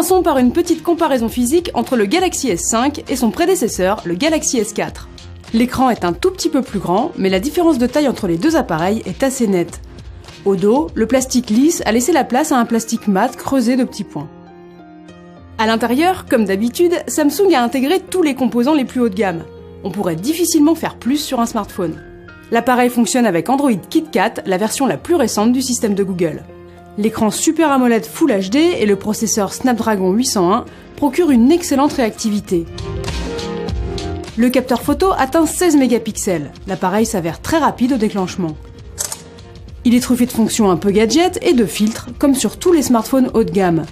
Commençons par une petite comparaison physique entre le Galaxy S5 et son prédécesseur, le Galaxy S4. L'écran est un tout petit peu plus grand, mais la différence de taille entre les deux appareils est assez nette. Au dos, le plastique lisse a laissé la place à un plastique mat creusé de petits points. À l'intérieur, comme d'habitude, Samsung a intégré tous les composants les plus haut de gamme. On pourrait difficilement faire plus sur un smartphone. L'appareil fonctionne avec Android KitKat, la version la plus récente du système de Google. L'écran Super AMOLED Full HD et le processeur Snapdragon 801 procurent une excellente réactivité. Le capteur photo atteint 16 mégapixels. L'appareil s'avère très rapide au déclenchement. Il est truffé de fonctions un peu gadget et de filtres, comme sur tous les smartphones haut de gamme.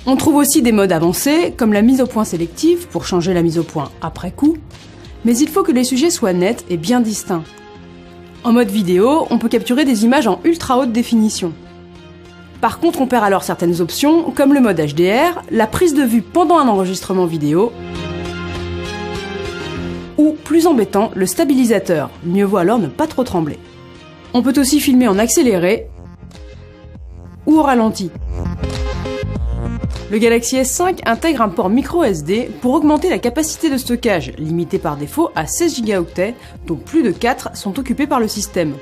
On trouve aussi des modes avancés, comme la mise au point sélective, pour changer la mise au point après coup, mais il faut que les sujets soient nets et bien distincts. En mode vidéo, on peut capturer des images en ultra haute définition. Par contre, on perd alors certaines options, comme le mode HDR, la prise de vue pendant un enregistrement vidéo, ou, plus embêtant, le stabilisateur, mieux vaut alors ne pas trop trembler. On peut aussi filmer en accéléré ou au ralenti. Le Galaxy S5 intègre un port micro SD pour augmenter la capacité de stockage, limitée par défaut à 16 Go, dont plus de 4 sont occupés par le système.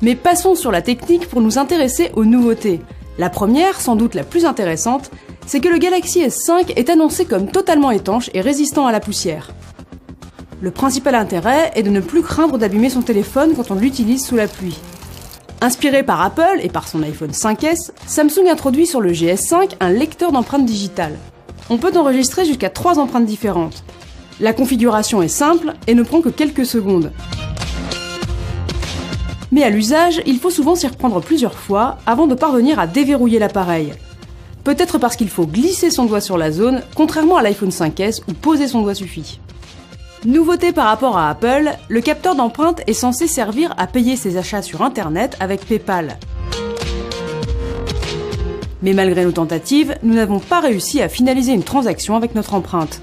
Mais passons sur la technique pour nous intéresser aux nouveautés. La première, sans doute la plus intéressante, c'est que le Galaxy S5 est annoncé comme totalement étanche et résistant à la poussière. Le principal intérêt est de ne plus craindre d'abîmer son téléphone quand on l'utilise sous la pluie. Inspiré par Apple et par son iPhone 5S, Samsung introduit sur le GS5 un lecteur d'empreintes digitales. On peut enregistrer jusqu'à 3 empreintes différentes. La configuration est simple et ne prend que quelques secondes. Mais à l'usage, il faut souvent s'y reprendre plusieurs fois avant de parvenir à déverrouiller l'appareil. Peut-être parce qu'il faut glisser son doigt sur la zone, contrairement à l'iPhone 5S où poser son doigt suffit. Nouveauté par rapport à Apple, le capteur d'empreinte est censé servir à payer ses achats sur Internet avec PayPal. Mais malgré nos tentatives, nous n'avons pas réussi à finaliser une transaction avec notre empreinte.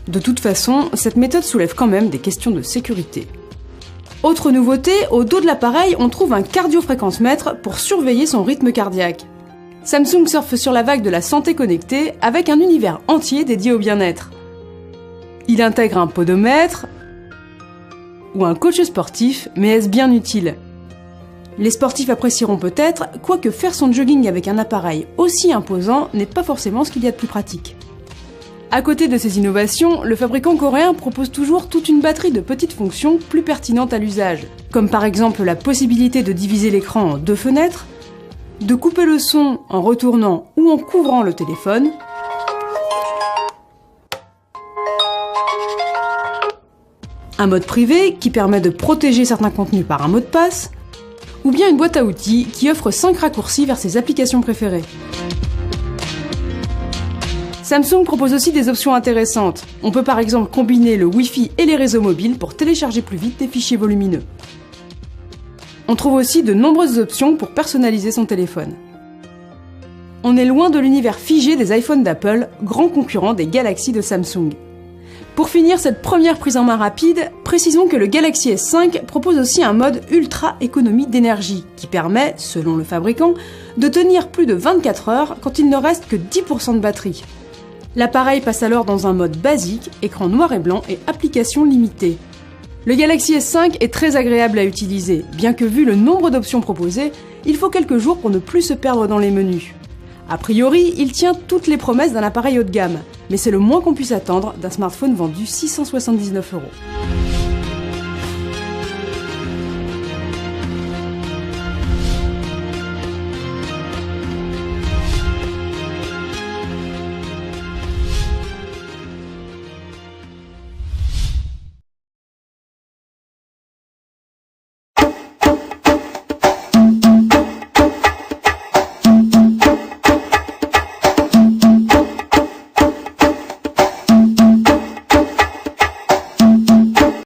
De toute façon, cette méthode soulève quand même des questions de sécurité. Autre nouveauté, au dos de l'appareil, on trouve un cardiofréquencemètre pour surveiller son rythme cardiaque. Samsung surfe sur la vague de la santé connectée avec un univers entier dédié au bien-être. Il intègre un podomètre ou un coach sportif, mais est-ce bien utile? Les sportifs apprécieront peut-être, quoique faire son jogging avec un appareil aussi imposant n'est pas forcément ce qu'il y a de plus pratique. À côté de ces innovations, le fabricant coréen propose toujours toute une batterie de petites fonctions plus pertinentes à l'usage, comme par exemple la possibilité de diviser l'écran en 2 fenêtres, de couper le son en retournant ou en couvrant le téléphone, un mode privé qui permet de protéger certains contenus par un mot de passe, ou bien une boîte à outils qui offre 5 raccourcis vers ses applications préférées. Samsung propose aussi des options intéressantes. On peut par exemple combiner le Wi-Fi et les réseaux mobiles pour télécharger plus vite des fichiers volumineux. On trouve aussi de nombreuses options pour personnaliser son téléphone. On est loin de l'univers figé des iPhones d'Apple, grand concurrent des Galaxy de Samsung. Pour finir cette première prise en main rapide, précisons que le Galaxy S5 propose aussi un mode ultra économie d'énergie qui permet, selon le fabricant, de tenir plus de 24 heures quand il ne reste que 10% de batterie. L'appareil passe alors dans un mode basique, écran noir et blanc et applications limitées. Le Galaxy S5 est très agréable à utiliser, bien que vu le nombre d'options proposées, il faut quelques jours pour ne plus se perdre dans les menus. A priori, il tient toutes les promesses d'un appareil haut de gamme, mais c'est le moins qu'on puisse attendre d'un smartphone vendu 679 €.